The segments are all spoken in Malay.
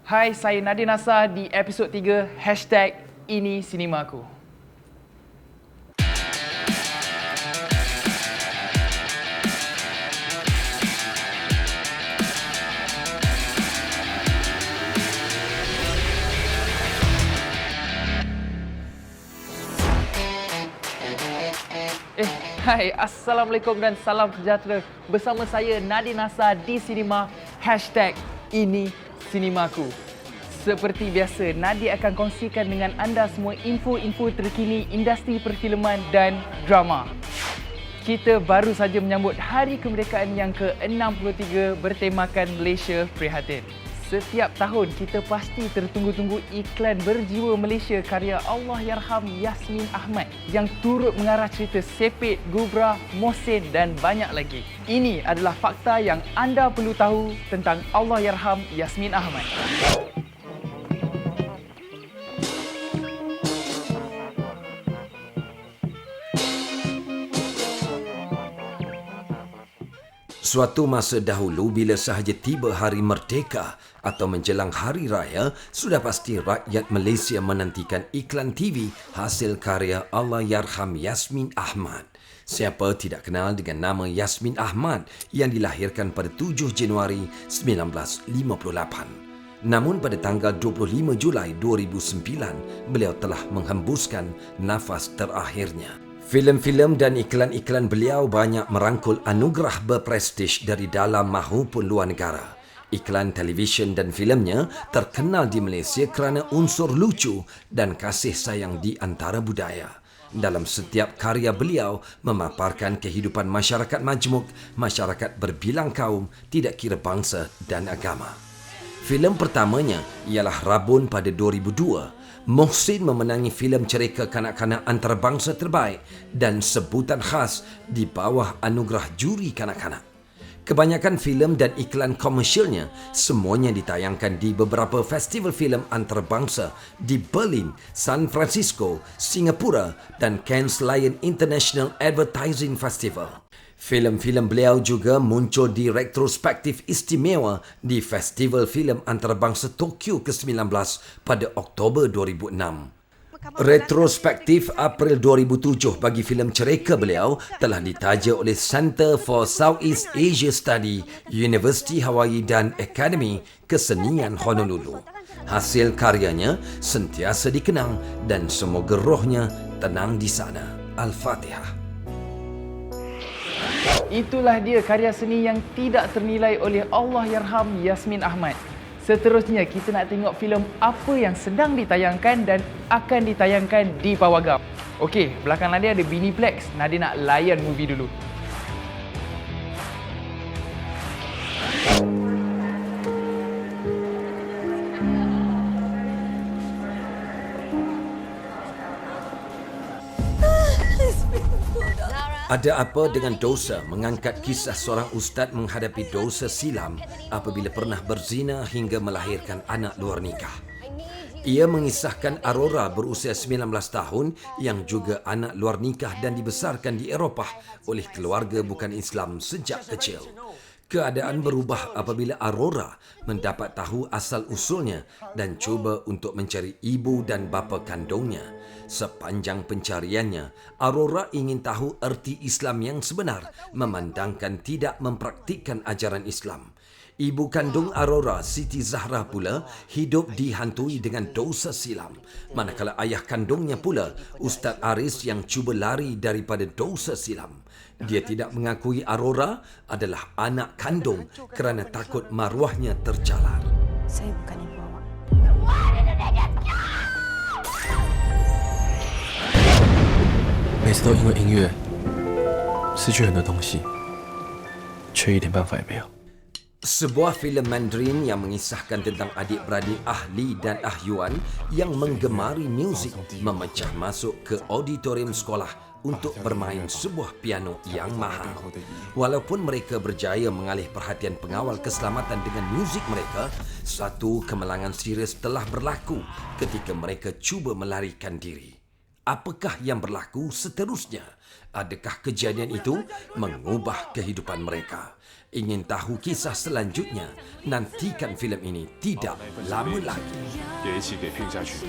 Hai, saya Nadia Nasar di episod 3 #Ini Sinemaku. Hai, Assalamualaikum dan salam sejahtera. Bersama saya Nadia Nasar di Sinema #Ini Sinemaku. Seperti biasa, Nadia akan kongsikan dengan anda semua info-info terkini industri perfilman dan drama. Kita baru saja menyambut Hari Kemerdekaan yang ke-63 bertemakan Malaysia Prihatin. Setiap tahun kita pasti tertunggu-tunggu iklan berjiwa Malaysia karya Allahyarham Yasmin Ahmad yang turut mengarah cerita Sepit, Gubra, Mohsin dan banyak lagi. Ini adalah fakta yang anda perlu tahu tentang Allahyarham Yasmin Ahmad. Suatu masa dahulu bila sahaja tiba hari merdeka atau menjelang hari raya, sudah pasti rakyat Malaysia menantikan iklan TV hasil karya Allahyarham Yasmin Ahmad. Siapa tidak kenal dengan nama Yasmin Ahmad yang dilahirkan pada 7 Januari 1958. Namun pada tanggal 25 Julai 2009, beliau telah menghembuskan nafas terakhirnya. Filem-filem dan iklan-iklan beliau banyak merangkul anugerah berprestij dari dalam maupun luar negara. Iklan televisyen dan filemnya terkenal di Malaysia kerana unsur lucu dan kasih sayang di antara budaya. Dalam setiap karya beliau memaparkan kehidupan masyarakat majmuk, masyarakat berbilang kaum, tidak kira bangsa dan agama. Filem pertamanya ialah Rabun pada 2002. Mohsin memenangi filem cerita kanak-kanak antarabangsa terbaik dan sebutan khas di bawah anugerah juri kanak-kanak. Kebanyakan filem dan iklan komersialnya semuanya ditayangkan di beberapa festival filem antarabangsa di Berlin, San Francisco, Singapura dan Cannes Lions International Advertising Festival. Filem-filem beliau juga muncul di retrospektif istimewa di Festival Filem Antarabangsa Tokyo ke-19 pada Oktober 2006. Retrospektif April 2007 bagi filem cerita beliau telah ditaja oleh Center for Southeast Asia Study, University Hawaii dan Akademi Kesenian Honolulu. Hasil karyanya sentiasa dikenang dan semoga rohnya tenang di sana. Al-Fatihah. Itulah dia karya seni yang tidak ternilai oleh Allahyarham Yasmin Ahmad. Seterusnya, kita nak tengok filem apa yang sedang ditayangkan dan akan ditayangkan di Pawagam. Okey, belakang Nadia ada Biniplex. Nadia nak layan movie dulu. Ada apa dengan dosa mengangkat kisah seorang ustaz menghadapi dosa silam apabila pernah berzina hingga melahirkan anak luar nikah. Ia mengisahkan Aurora berusia 19 tahun yang juga anak luar nikah dan dibesarkan di Eropah oleh keluarga bukan Islam sejak kecil. Keadaan berubah apabila Aurora mendapat tahu asal-usulnya dan cuba untuk mencari ibu dan bapa kandungnya. Sepanjang pencariannya, Aurora ingin tahu erti Islam yang sebenar, memandangkan tidak mempraktikkan ajaran Islam. Ibu kandung Aurora, Siti Zahra pula, hidup dihantui dengan dosa silam. Manakala ayah kandungnya pula, Ustaz Aris yang cuba lari daripada dosa silam. Dia tidak mengakui Aurora adalah anak kandung kerana takut maruahnya tercalar. Saya bukan ibu awak. 每次都因为音乐失去很多东西，却一点办法也没有。 Sebuah filem Mandarin yang mengisahkan tentang adik-beradik ahli dan ahyuan yang menggemari muzik memecah masuk ke auditorium sekolah untuk bermain sebuah piano yang mahal. Walaupun mereka berjaya mengalih perhatian pengawal keselamatan dengan muzik mereka, satu kemalangan serius telah berlaku ketika mereka cuba melarikan diri. Apakah yang berlaku seterusnya? Adakah kejadian itu mengubah kehidupan mereka? Ingin tahu kisah selanjutnya? Nantikan filem ini tidak lama lagi. 也一起给拼下去。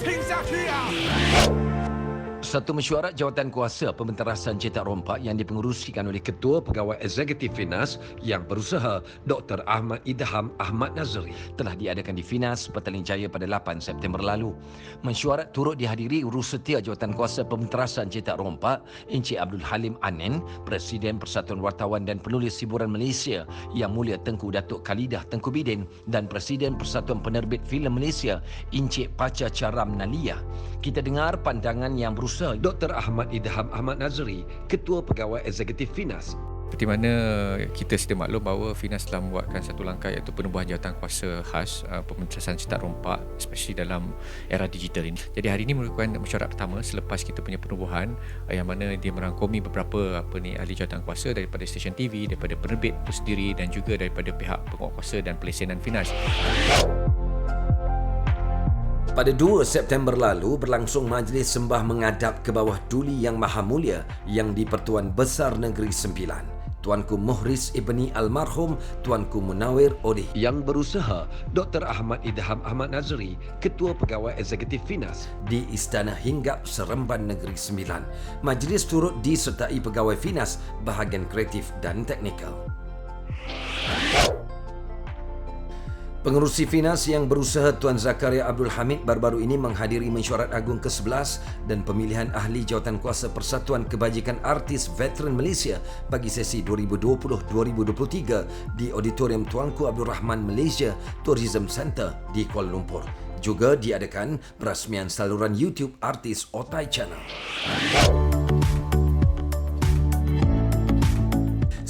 拼下去呀！ Satu mesyuarat jawatankuasa pembenterasan cetak rompak yang dipengerusikan oleh Ketua Pegawai Eksekutif Finas yang berusaha Dr. Ahmad Idham Ahmad Nazri telah diadakan di Finas, Petaling Jaya pada 8 September lalu. Mesyuarat turut dihadiri Urusetia Jawatankuasa Pembenterasan Cetak Rompak Encik Abdul Halim Anen, Presiden Persatuan Wartawan dan Penulis Hiburan Malaysia Yang Mulia Tengku Datuk Khalidah Tengku Bidin dan Presiden Persatuan Penerbit Filem Malaysia Encik Pacha Charam Naliyah. Kita dengar pandangan yang berusaha Dr. Ahmad Idham Ahmad Nazri, Ketua Pegawai Eksekutif Finas. Seperti mana kita sedia maklum bahawa Finas telah membuatkan satu langkah iaitu penubuhan jawatankuasa khas pembenterasan cetak rompak, especially dalam era digital ini. Jadi hari ini merupakan mesyuarat pertama selepas kita punya penubuhan yang mana dia merangkumi beberapa ahli jawatankuasa daripada stesen TV, daripada penerbit itu sendiri dan juga daripada pihak penguatkuasa dan pelesenan Finas. Pada 2 September lalu berlangsung majlis sembah menghadap ke bawah Duli Yang Maha Mulia yang di-Pertuan Besar Negeri Sembilan, Tuanku Muhriz Ibni Almarhum Tuanku Munawir Odih. Yang berusaha Dr. Ahmad Idham Ahmad Nazri, Ketua Pegawai Eksekutif Finas di Istana Hinggap Seremban Negeri Sembilan. Majlis turut disertai pegawai Finas, bahagian kreatif dan teknikal. Pengerusi Finas yang berusaha Tuan Zakaria Abdul Hamid baru-baru ini menghadiri mesyuarat agung ke-11 dan pemilihan ahli jawatankuasa Persatuan Kebajikan Artis Veteran Malaysia bagi sesi 2020-2023 di Auditorium Tuanku Abdul Rahman Malaysia Tourism Centre di Kuala Lumpur. Juga diadakan perasmian saluran YouTube artis Otai Channel.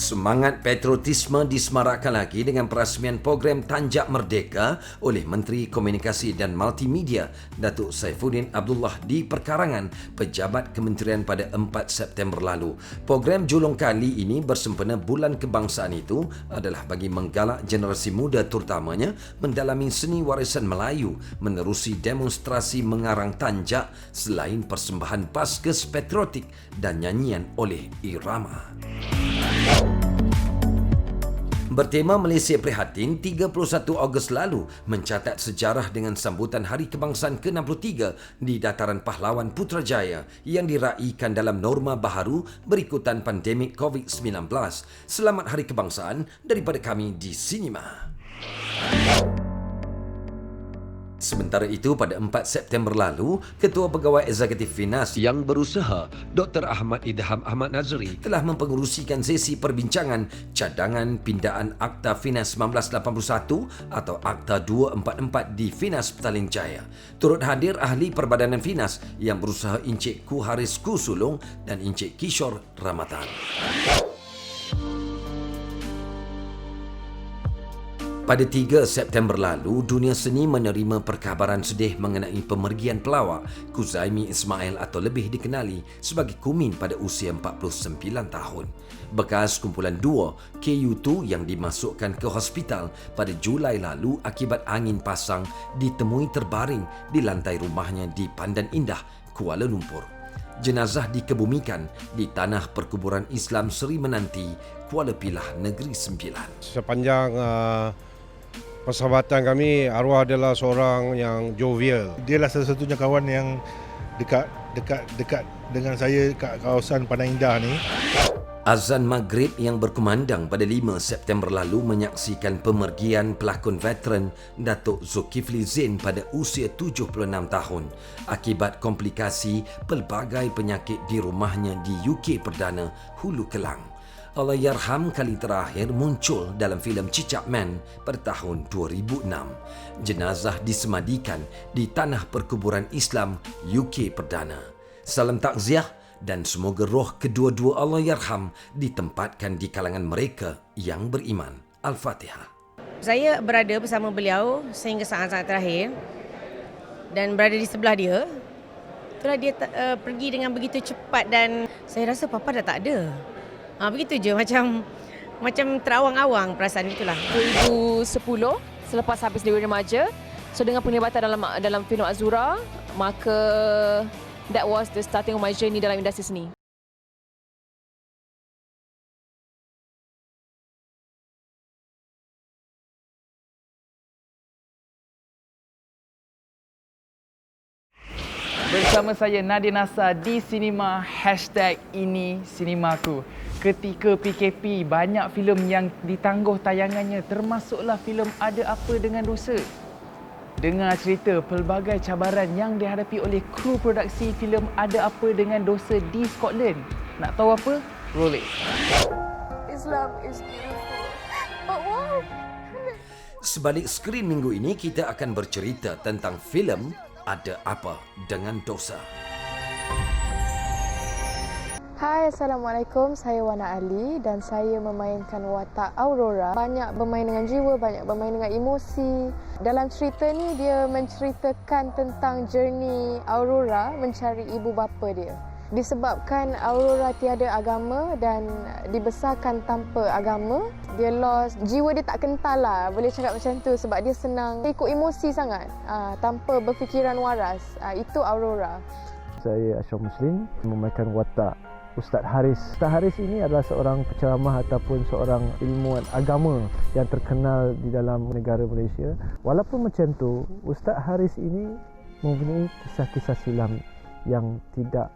Semangat patriotisme disemarakkan lagi dengan perasmian program Tanjak Merdeka oleh Menteri Komunikasi dan Multimedia Datuk Saifuddin Abdullah di Perkarangan, Pejabat Kementerian pada 4 September lalu. Program julung kali ini bersempena Bulan Kebangsaan itu adalah bagi menggalak generasi muda terutamanya mendalami seni warisan Melayu menerusi demonstrasi mengarang tanjak selain persembahan pasges patriotik dan nyanyian oleh irama. Bertema Malaysia Prihatin, 31 Ogos lalu mencatat sejarah dengan sambutan Hari Kebangsaan ke-63 di Dataran Pahlawan Putrajaya yang diraikan dalam norma baharu berikutan pandemik COVID-19. Selamat Hari Kebangsaan daripada kami di Sinima. Sementara itu, pada 4 September lalu, Ketua Pegawai Eksekutif Finas yang berusaha Dr. Ahmad Idham Ahmad Nazri telah mempengerusikan sesi perbincangan cadangan pindaan Akta Finas 1981 atau Akta 244 di Finas Petaling Jaya. Turut hadir ahli Perbadanan Finas yang berusaha Encik Ku Haris Ku Sulong dan Encik Kishore Ramatan. Pada 3 September lalu, dunia seni menerima perkabaran sedih mengenai pemergian pelawak Kuzaimi Ismail atau lebih dikenali sebagai Kumin pada usia 49 tahun. Bekas kumpulan duo KU2 yang dimasukkan ke hospital pada Julai lalu akibat angin pasang ditemui terbaring di lantai rumahnya di Pandan Indah, Kuala Lumpur. Jenazah dikebumikan di Tanah Perkuburan Islam Seri Menanti, Kuala Pilah, Negeri Sembilan. Sepanjang persahabatan kami, arwah adalah seorang yang jovial. Dia lah satu-satunya kawan yang dekat dengan saya kat kawasan Pandan Indah ni. Azan Maghrib yang berkumandang pada 5 September lalu menyaksikan pemergian pelakon veteran Datuk Zulkifli Zain pada usia 76 tahun akibat komplikasi pelbagai penyakit di rumahnya di UK Perdana, Hulu Kelang. Allahyarham kali terakhir muncul dalam filem Cicak Man pada tahun 2006. Jenazah disemadikan di Tanah Perkuburan Islam UK Perdana. Salam takziah dan semoga roh kedua-dua Allahyarham ditempatkan di kalangan mereka yang beriman. Al-Fatihah. Saya berada bersama beliau sehingga saat-saat terakhir dan berada di sebelah dia. Itulah dia pergi dengan begitu cepat dan saya rasa Papa dah tak ada. Begitu je, macam terawang-awang perasaan itulah. 2010 selepas habis Dewan Remaja, so dengan penglibatan dalam filem Azura, maka that was the starting of my journey dalam industri seni. Bersama saya Nadia Nasa di Sinema #ini Sinemaku. Ketika PKP, banyak filem yang ditangguh tayangannya, termasuklah filem Ada Apa Dengan Dosa. Dengar cerita pelbagai cabaran yang dihadapi oleh kru produksi filem Ada Apa Dengan Dosa di Scotland. Nak tahu apa? Roll it. Islam is beautiful. But why? Sebalik skrin minggu ini, kita akan bercerita tentang filem Ada Apa Dengan Dosa. Hai, Assalamualaikum. Saya Wana Ali dan saya memainkan watak Aurora. Banyak bermain dengan jiwa, banyak bermain dengan emosi. Dalam cerita ni, dia menceritakan tentang journey Aurora mencari ibu bapa dia. Disebabkan Aurora tiada agama dan dibesarkan tanpa agama, dia lost, jiwa dia tak kental lah, boleh cakap macam tu, sebab dia senang ikut emosi sangat tanpa berfikiran waras. Itu Aurora. Saya Ashraf Muslim, memainkan watak Ustaz Haris. Ustaz Haris ini adalah seorang penceramah ataupun seorang ilmuwan agama yang terkenal di dalam negara Malaysia. Walaupun macam tu, Ustaz Haris ini mempunyai kisah-kisah silam yang tidak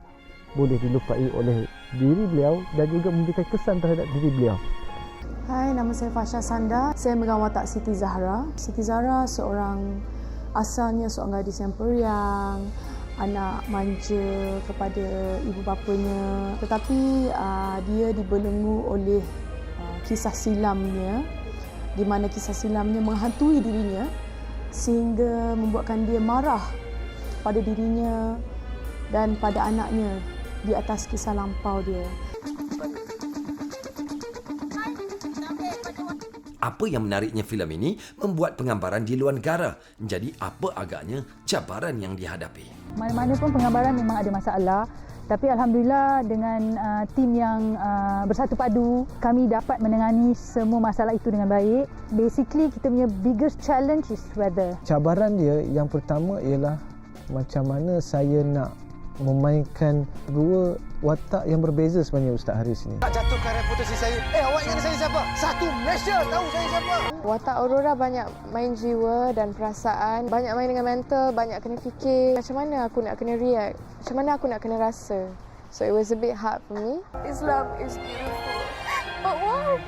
boleh dilupai oleh diri beliau dan juga memberikan kesan terhadap diri beliau. Hai, nama saya Fasha Sanda. Saya memegang watak Siti Zahra. Siti Zahra asalnya seorang gadis yang periang, anak manja kepada ibu bapanya. Tetapi dia dibelenggu oleh kisah silamnya, di mana kisah silamnya menghantui dirinya sehingga membuatkan dia marah pada dirinya dan pada anaknya di atas kisah lampau dia. Apa yang menariknya filem ini membuat penggambaran di luar negara. Jadi apa agaknya cabaran yang dihadapi? Mana-mana pun penggambaran memang ada masalah. Tapi Alhamdulillah dengan tim yang bersatu padu, kami dapat menangani semua masalah itu dengan baik. Basically, kita punya biggest challenge is weather. Cabaran dia yang pertama ialah macam mana saya nak memainkan dua watak yang berbeza sebenarnya Ustaz Haris ni. Tak jatuhkan reputasi saya. Awak ingat saya siapa? Satu Malaysia tahu saya siapa. Watak Aurora banyak main jiwa dan perasaan, banyak main dengan mental, banyak kena fikir macam mana aku nak kena react, macam mana aku nak kena rasa. So it was a bit hard for me. Islam is beautiful. But why?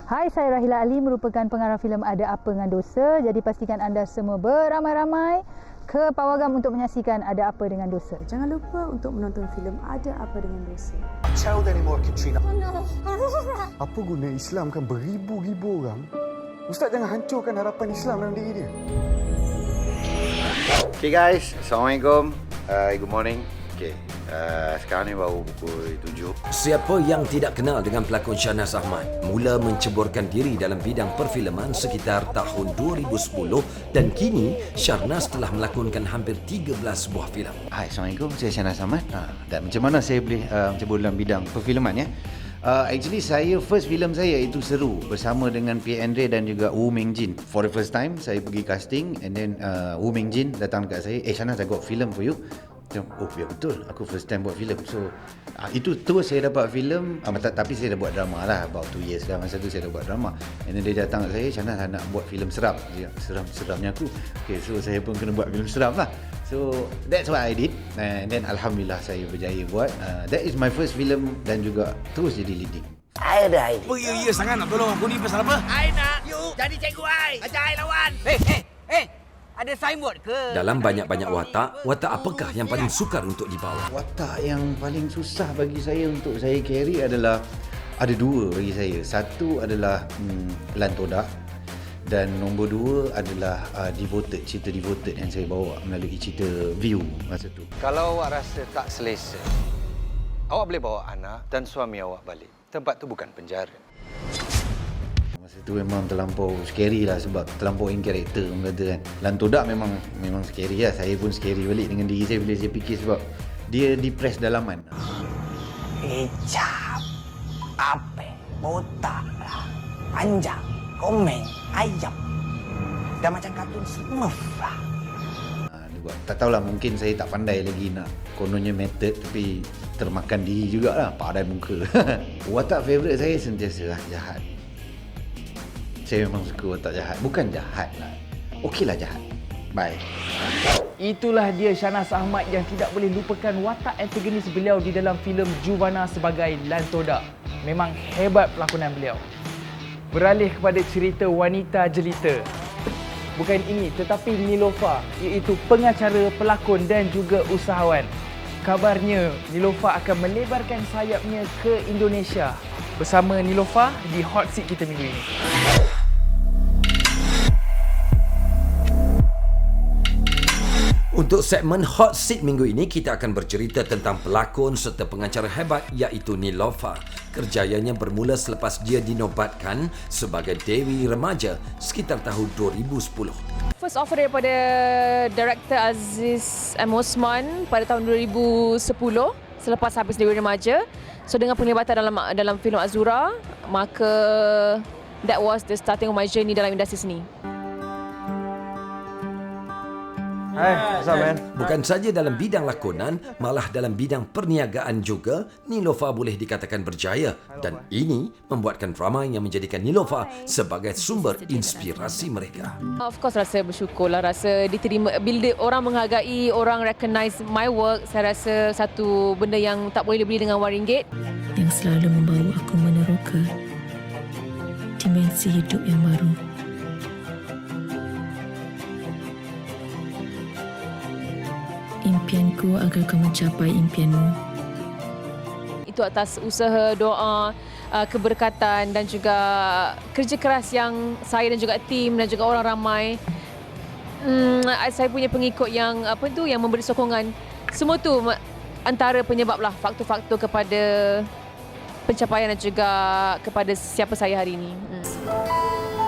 Hai, saya Rahila Ali, merupakan pengarah filem Ada Apa Dengan Dosa. Jadi pastikan anda semua beramai-ramai ke Pawagam untuk menyaksikan Ada Apa Dengan Dosa. Jangan lupa untuk menonton filem Ada Apa Dengan Dosa. Tell them anymore, Katrina. Oh no, Aurora. Apa guna Islamkan beribu-ribu orang? Ustaz jangan hancurkan harapan Islam dalam diri dia. Okay guys, Assalamualaikum. Good morning. Okay, sekarang ni baru pukul 7. Siapa yang tidak kenal dengan pelakon Shahnaz Ahmad mula menceburkan diri dalam bidang perfilman sekitar tahun 2010 dan kini Shahnaz telah melakonkan hampir 13 buah filem. Hai, Assalamualaikum. Saya Shahnaz Ahmad. Dan macam mana saya boleh mencebur dalam bidang perfilman ya? Actually first filem saya itu Seru bersama dengan Pierre Andre dan juga Wu Mengjin. For the first time saya pergi casting and then Wu Mengjin datang dekat saya, Shahnaz, I got film for you. Oh ya betul, aku first time buat filem. So itu terus saya dapat filem, tapi saya dah buat drama lah about 2 years dah. Masa tu saya dah buat drama. And then dia datang kat saya, Shahnaz nak buat filem seram. Dia seram-seramnya aku. Okay, so saya pun kena buat filem seram lah. So that's what I did. And then Alhamdulillah saya berjaya buat. That is my first filem dan juga terus jadi leading. I ada idea. Oh ya sangat nak tolong aku ni pasal apa? I nak you jadi cikgu I. Ajar I lawan. Ada signboard ke? Dalam banyak-banyak watak apakah yang paling sukar untuk dibawa? Watak yang paling susah bagi saya untuk saya carry adalah ada dua bagi saya. Satu adalah Lantodak dan nombor dua adalah Devoted, cerita Devoted yang saya bawa melalui cerita View masa tu. Kalau awak rasa tak selesa, awak boleh bawa anak dan suami awak balik. Tempat tu bukan penjara. Masa tu memang terlampau scary lah sebab terlampau in character orang kata kan. Lantodak memang scary lah. Saya pun scary balik dengan diri saya bila saya fikir sebab dia depres dalaman. Hijab, apa, botak lah, panjang, komeng, ayam. Dah macam kartun Smurf lah. Tak tahulah, mungkin saya tak pandai lagi nak kononnya method tapi termakan diri jugalah padan muka. Watak favourite saya sentiasa lah jahat. Saya memang suka watak jahat. Bukan jahat lah, okeylah jahat. Baik. Itulah dia Shahnaz Ahmad yang tidak boleh lupakan watak antagonis beliau di dalam filem Juvana sebagai Lantoda. Memang hebat pelakonan beliau. Beralih kepada cerita wanita jelita. Bukan ini tetapi Niloufar, iaitu pengacara, pelakon dan juga usahawan. Kabarnya Niloufar akan melebarkan sayapnya ke Indonesia. Bersama Niloufar di Hot Seat kita minggu ini. Untuk segmen Hot Seat minggu ini, kita akan bercerita tentang pelakon serta pengacara hebat iaitu Niloufar. Kerjayanya bermula selepas dia dinobatkan sebagai Dewi Remaja sekitar tahun 2010. First offer daripada Director Aziz M. Osman pada tahun 2010 selepas habis Dewi Remaja. So dengan penglibatan dalam filem Azura, maka that was the starting of my journey dalam industri seni. Hai, what's up, man? Bukan saja dalam bidang lakonan, malah dalam bidang perniagaan juga, Niloufar boleh dikatakan berjaya dan ini membuatkan ramai yang menjadikan Niloufar sebagai sumber inspirasi mereka. Of course rasa bersyukurlah, rasa diterima. Bila orang menghargai, orang recognize my work, saya rasa satu benda yang tak boleh dibeli dengan RM1. Yang selalu membawa aku meneroka dimensi hidup yang baru. Impianku agar kau mencapai impianmu. Itu atas usaha, doa, keberkatan dan juga kerja keras yang saya dan juga tim dan juga orang ramai. Saya punya pengikut yang yang memberi sokongan. Semua tu antara penyebablah faktor-faktor kepada pencapaian dan juga kepada siapa saya hari ini.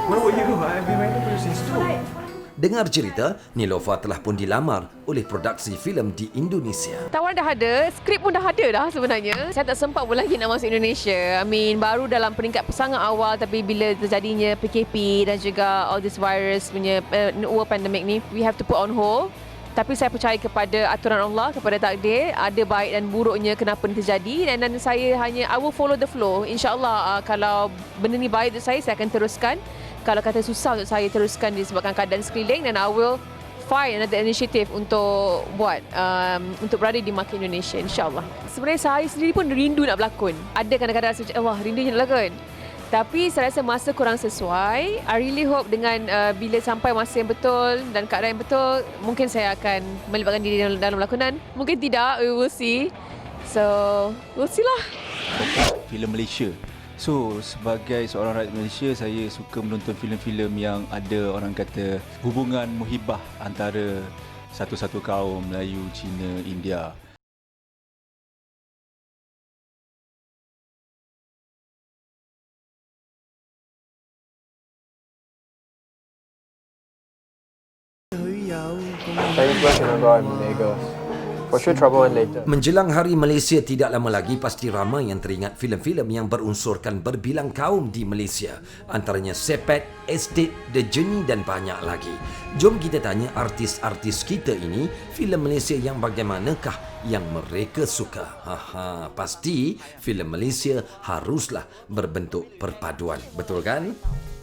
What about you? I've been waiting for you since 2. Dengar cerita, Niloufar telah pun dilamar oleh produksi filem di Indonesia. Tawaran dah ada, skrip pun dah ada dah sebenarnya. Saya tak sempat pun lagi nak masuk Indonesia. Baru dalam peringkat sangat awal, tapi bila terjadinya PKP dan juga all this virus punya world pandemic ni, we have to put on hold. Tapi saya percaya kepada aturan Allah, kepada takdir, ada baik dan buruknya kenapa ni terjadi, dan saya hanya I will follow the flow. InsyaAllah kalau benda ni baik untuk saya akan teruskan. Kalau kata susah untuk saya teruskan disebabkan keadaan sekeliling, dan I will find another initiative untuk buat untuk berada di market Indonesia, insyaAllah. Sebenarnya saya sendiri pun rindu nak berlakon. Ada kadang-kadang rasa macam, wah rindunya nak berlakon. Tapi saya rasa masa kurang sesuai. I really hope dengan bila sampai masa yang betul dan keadaan yang betul, mungkin saya akan melibatkan diri dalam lakonan. Mungkin tidak, we will see. So, we'll see lah. Filem Malaysia. So, sebagai seorang rakyat Malaysia, saya suka menonton filem-filem yang ada orang kata hubungan muhibah antara satu-satu kaum Melayu, Cina, India. Saya plus nak go Mega. For sure trouble one later. Menjelang Hari Malaysia tidak lama lagi, pasti ramai yang teringat filem-filem yang berunsurkan berbilang kaum di Malaysia. Antaranya Sepet, Estate, The Journey dan banyak lagi. Jom kita tanya artis-artis kita ini, filem Malaysia yang bagaimanakah yang mereka suka? Pasti filem Malaysia haruslah berbentuk perpaduan. Betul kan?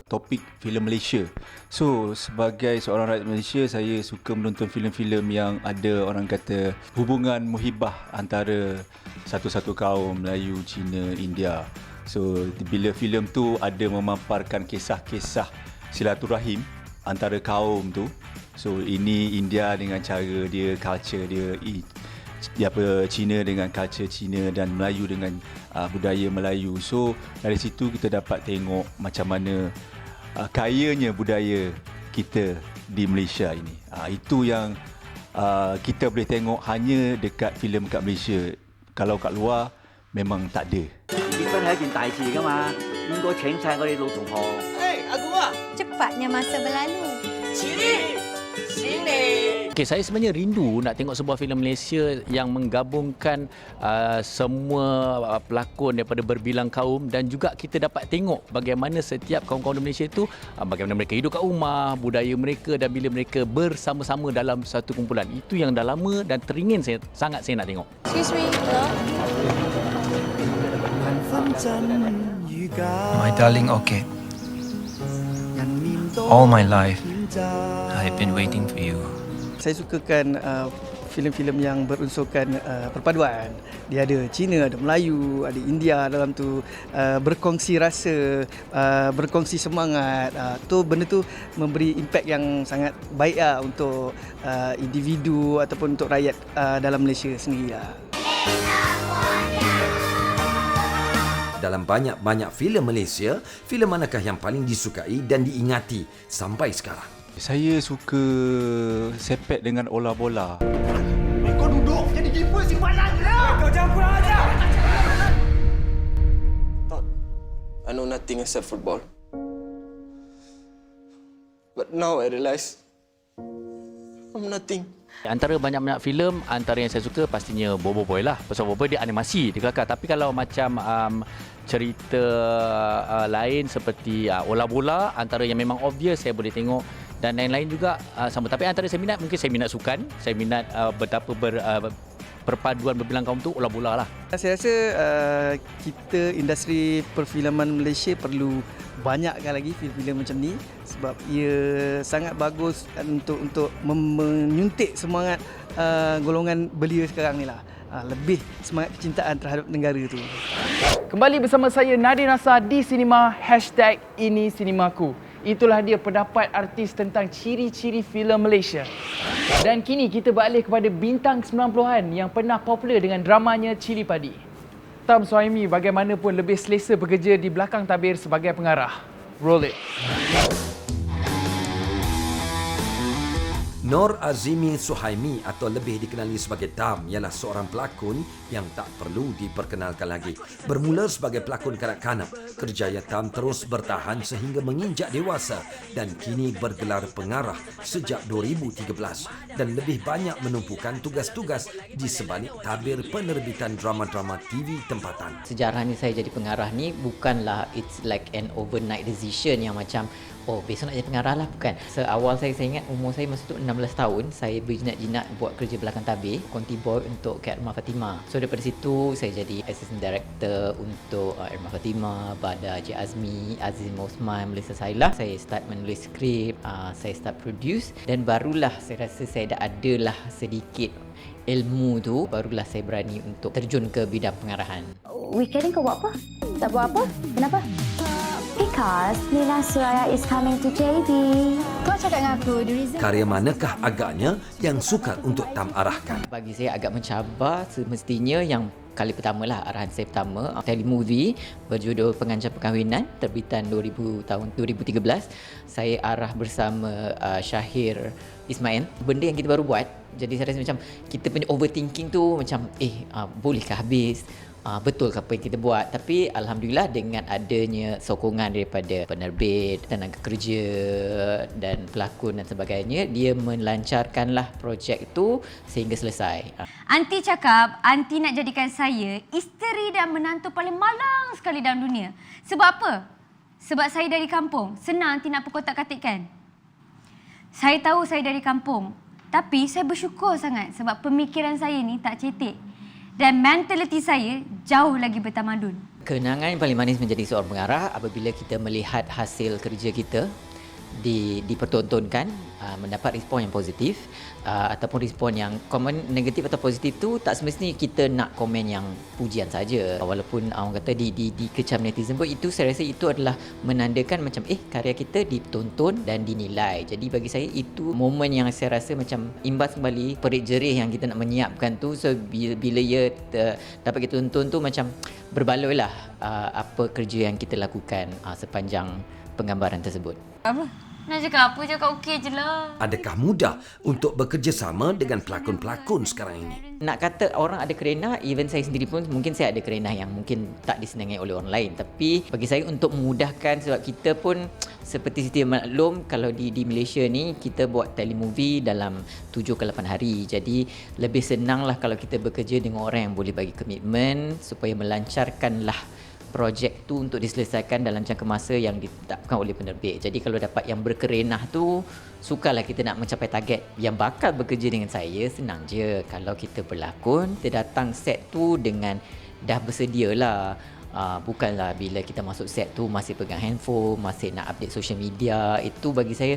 Topik filem Malaysia. So, sebagai seorang rakyat Malaysia, saya suka menonton filem-filem yang ada orang kata hubungan muhibah antara satu-satu kaum Melayu, Cina, India. So, bila filem tu ada memaparkan kisah-kisah silaturahim antara kaum tu. So, ini India dengan cara dia, culture dia, Cina dengan culture Cina dan Melayu dengan budaya Melayu. So, dari situ kita dapat tengok macam mana kayanya budaya kita di Malaysia ini. Itu yang kita boleh tengok hanya dekat filem kat Malaysia. Kalau kat luar memang tak ada. Cepatnya masa berlalu. Okay, saya sebenarnya rindu nak tengok sebuah filem Malaysia yang menggabungkan semua pelakon daripada berbilang kaum, dan juga kita dapat tengok bagaimana setiap kaum-kaum di Malaysia itu bagaimana mereka hidup kat rumah, budaya mereka, dan bila mereka bersama-sama dalam satu kumpulan. Itu yang dah lama dan teringin sangat saya nak tengok. Excuse me. My darling orchid. All my life, I've been waiting for you. Saya sukakan filem-filem yang berunsurkan perpaduan. Dia ada Cina, ada Melayu, ada India dalam tu, berkongsi rasa, berkongsi semangat. Tu benda tu memberi impak yang sangat baik untuk individu ataupun untuk rakyat dalam Malaysia sendiri. Dalam banyak-banyak filem Malaysia, filem manakah yang paling disukai dan diingati sampai sekarang? Saya suka sepet dengan bola-bola. Kau duduk jadi keeper simpanan je. Kau jangan kurang ajar. I know nothing except football. But now I realise I'm nothing. Antara banyak-banyak filem, antara yang saya suka pastinya Bobo Boy lah. Pasal Bobo Boy dia animasi, dia kelakar. Tapi kalau macam cerita lain seperti bola-bola, antara yang memang obvious saya boleh tengok dan lain-lain juga sama. Tapi antara saya minat, mungkin saya minat sukan, saya minat betapa perpaduan berbilang kaum tu bola-bola lah. Saya rasa kita industri perfilman Malaysia perlu banyakkan lagi filem-filem macam ni sebab ia sangat bagus untuk menyuntik semangat golongan belia sekarang ni lah. Lebih semangat kecintaan terhadap negara tu. Kembali bersama saya Nadir Nasar di Sinema #Ini Sinemaku. Itulah dia pendapat artis tentang ciri-ciri filem Malaysia. Dan kini kita beralih kepada bintang 90-an yang pernah popular dengan dramanya Cili Padi. Tam Suhaimi bagaimanapun lebih selesa bekerja di belakang tabir sebagai pengarah. Roll it. Nur Azimi Suhaimi atau lebih dikenali sebagai Tam ialah seorang pelakon yang tak perlu diperkenalkan lagi. Bermula sebagai pelakon kanak-kanak, kerjaya Tam terus bertahan sehingga menginjak dewasa dan kini bergelar pengarah sejak 2013 dan lebih banyak menumpukan tugas-tugas di sebalik tabir penerbitan drama-drama TV tempatan. Sejarahnya saya jadi pengarah ni bukanlah it's like an overnight decision yang macam besok nak jadi pengarah lah, bukan. Seawal saya ingat umur saya masa tu 16 tahun, saya berjinak-jinak buat kerja belakang tabir, konti boy untuk Kat Rumah Fatimah. So daripada situ saya jadi assistant director untuk Rumah Fatimah, Bada Cik Azmi, Aziz Osman, Melissa Sailah. Saya start menulis skrip, saya start produce dan barulah saya rasa saya dah adalah sedikit ilmu tu, barulah saya berani untuk terjun ke bidang pengarahan. Weekend ni kau buat apa? Tak buat apa? Kenapa? Because Nina Suraya is coming to JB. Kau cakap dengan aku, the reason... Karya manakah agaknya yang sukar untuk Tam arahkan? Bagi saya agak mencabar, semestinya yang kali pertama lah, arahan saya pertama, telemovie berjudul Pengancam Perkahwinan, terbitan tahun 2013. Saya arah bersama Syahir Ismail. Benda yang kita baru buat, jadi saya rasa macam kita punya overthinking tu macam bolehkah habis? Betul ke apa yang kita buat? Tapi Alhamdulillah dengan adanya sokongan daripada penerbit, tenaga kerja dan pelakon dan sebagainya, dia melancarkanlah projek itu sehingga selesai. Aunty cakap, Aunty nak jadikan saya isteri dan menantu paling malang sekali dalam dunia. Sebab apa? Sebab saya dari kampung. Senang Aunty nak kotak-katikkan. Saya tahu saya dari kampung. Tapi saya bersyukur sangat sebab pemikiran saya ni tak cetek. Dan mentaliti saya jauh lagi bertamadun. Kenangan yang paling manis menjadi seorang pengarah apabila kita melihat hasil kerja kita dipertontonkan, mendapat respon yang positif ataupun respon yang komen negatif atau positif tu tak semestinya kita nak komen yang pujian saja. Walaupun orang kata dikecam netizen pun, itu saya rasa itu adalah menandakan macam karya kita ditonton dan dinilai. Jadi bagi saya itu momen yang saya rasa macam imbas kembali perik jerih yang kita nak menyiapkan tu. So bila ia dapat kita tonton tu macam berbaloi lah apa kerja yang kita lakukan sepanjang penggambaran tersebut. Apa? Nak cakap apa? Cakap okey je lah. Adakah mudah untuk bekerjasama dengan pelakon-pelakon sekarang ini? Nak kata orang ada kerenah, even saya sendiri pun mungkin saya ada kerenah yang mungkin tak disenangi oleh orang lain. Tapi bagi saya untuk memudahkan, sebab kita pun seperti sedia maklum kalau di Malaysia ni kita buat telemovie dalam 7 ke 8 hari. Jadi lebih senanglah kalau kita bekerja dengan orang yang boleh bagi komitmen supaya melancarkanlah projek tu untuk diselesaikan dalam jangka masa yang ditetapkan oleh penerbit. Jadi kalau dapat yang berkerenah tu, sukarlah kita nak mencapai target. Yang bakal bekerja dengan saya senang je. Kalau kita berlakon, kita datang set tu dengan dah bersedialah. Bukanlah bila kita masuk set tu masih pegang handphone, masih nak update social media. Itu bagi saya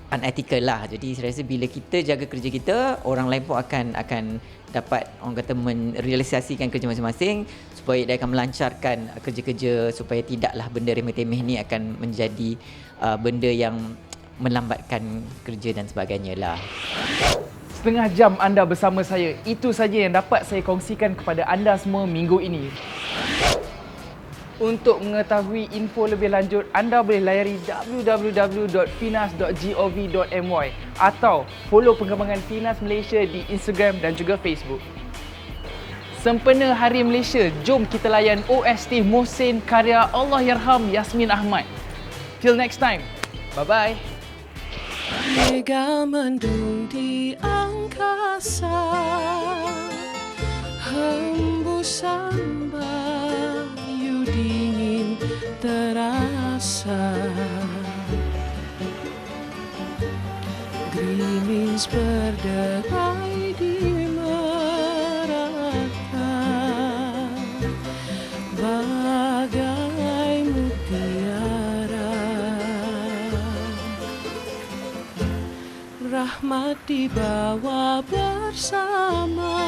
unethical lah. Jadi saya rasa bila kita jaga kerja kita, orang lain pun akan dapat orang kata merealisasikan kerja masing-masing supaya dia akan melancarkan kerja-kerja supaya tidaklah benda remeh-temeh ni akan menjadi benda yang melambatkan kerja dan sebagainya lah. Setengah jam anda bersama saya. Itu saja yang dapat saya kongsikan kepada anda semua minggu ini. Untuk mengetahui info lebih lanjut, anda boleh layari www.finas.gov.my atau follow perkembangan Finas Malaysia di Instagram dan juga Facebook. Sempena Hari Malaysia, jom kita layan OST Mohsin karya Allahyarham Yasmin Ahmad. Till next time. Bye-bye. Mega mendung di angkasa, hembusan bayu dingin terasa, gerimis berderai di merata, bagai mutiara, rahmat dibawa bersama.